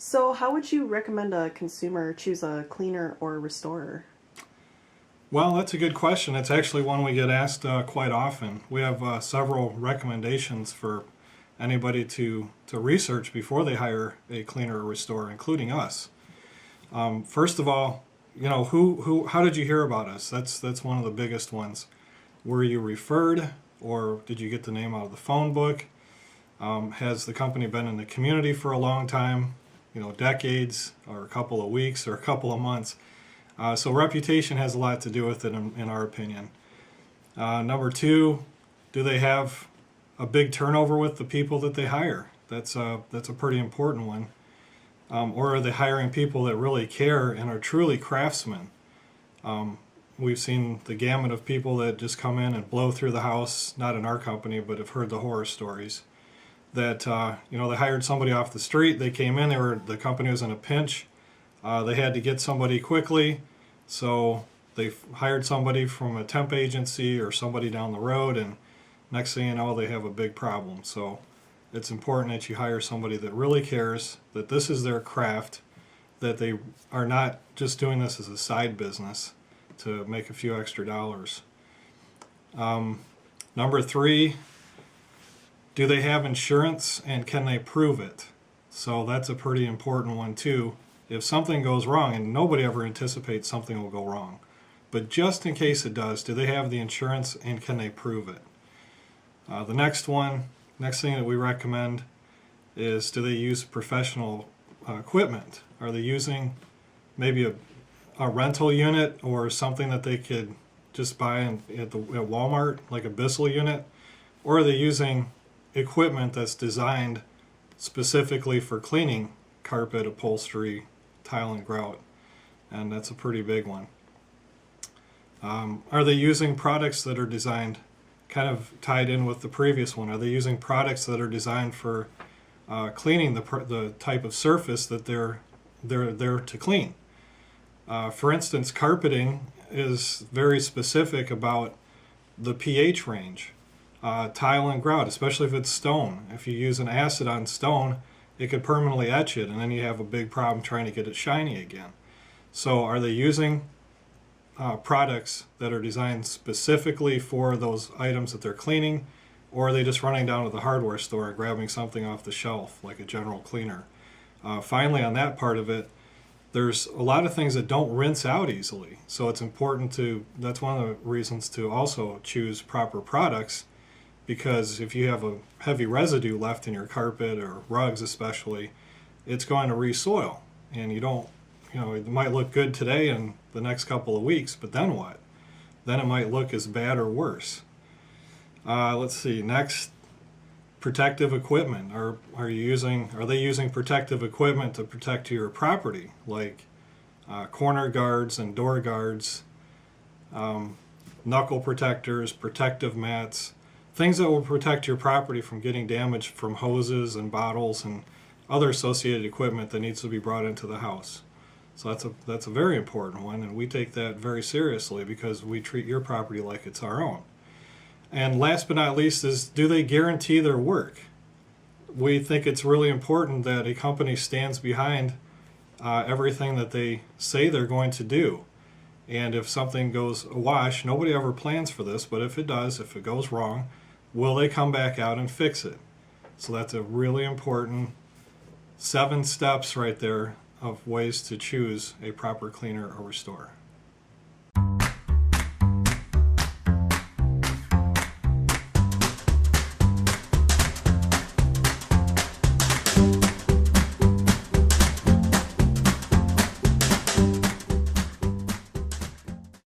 So, how would you recommend a consumer choose a cleaner or a restorer? Well, that's a good question. It's actually one we get asked quite often. We have several recommendations for anybody to research before they hire a cleaner or restorer, including us. First of all, how did you hear about us? That's one of the biggest ones. Were you referred, or did you get the name out of the phone book? Has the company been in the community for a long time? Decades, or a couple of weeks, or a couple of months. So reputation has a lot to do with it, in our opinion. Number two, do they have a big turnover with the people that they hire? That's a pretty important one. Or are they hiring people that really care and are truly craftsmen? We've seen the gamut of people that just come in and blow through the house, not in our company, but have heard the horror stories. That they hired somebody off the street, they came in, the company was in a pinch, they had to get somebody quickly, so they hired somebody from a temp agency or somebody down the road, and next thing you know, they have a big problem. So it's important that you hire somebody that really cares, that this is their craft, that they are not just doing this as a side business to make a few extra dollars. Number three, do they have insurance, and can they prove it? So that's a pretty important one too. If something goes wrong, and nobody ever anticipates something will go wrong, but just in case it does, do they have the insurance, and can they prove it? The next thing that we recommend is, do they use professional equipment? Are they using maybe a rental unit or something that they could just buy at Walmart, like a Bissell unit? Or are they using equipment that's designed specifically for cleaning carpet, upholstery, tile, and grout? And that's a pretty big one. Are they using products that are designed, kind of tied in with the previous one, are they using products that are designed for cleaning the type of surface that they're there to clean? For instance, carpeting is very specific about the pH range. Tile and grout, especially if it's stone. If you use an acid on stone, it could permanently etch it, and then you have a big problem trying to get it shiny again. So are they using products that are designed specifically for those items that they're cleaning, or are they just running down to the hardware store and grabbing something off the shelf like a general cleaner? Finally, on that part of it, there's a lot of things that don't rinse out easily, so it's important that's one of the reasons to also choose proper products, because if you have a heavy residue left in your carpet or rugs especially, it's going to re-soil, and it might look good today and the next couple of weeks, but then what? Then it might look as bad or worse. Let's see, next, protective equipment. Are they using protective equipment to protect your property, like corner guards and door guards, knuckle protectors, protective mats, things that will protect your property from getting damaged from hoses and bottles and other associated equipment that needs to be brought into the house? So that's a very important one, and we take that very seriously because we treat your property like it's our own. And last but not least is, do they guarantee their work? We think it's really important that a company stands behind everything that they say they're going to do. And if something goes awash, nobody ever plans for this, but if it does, if it goes wrong, will they come back out and fix it? So that's a really important 7 steps right there of ways to choose a proper cleaner or restorer.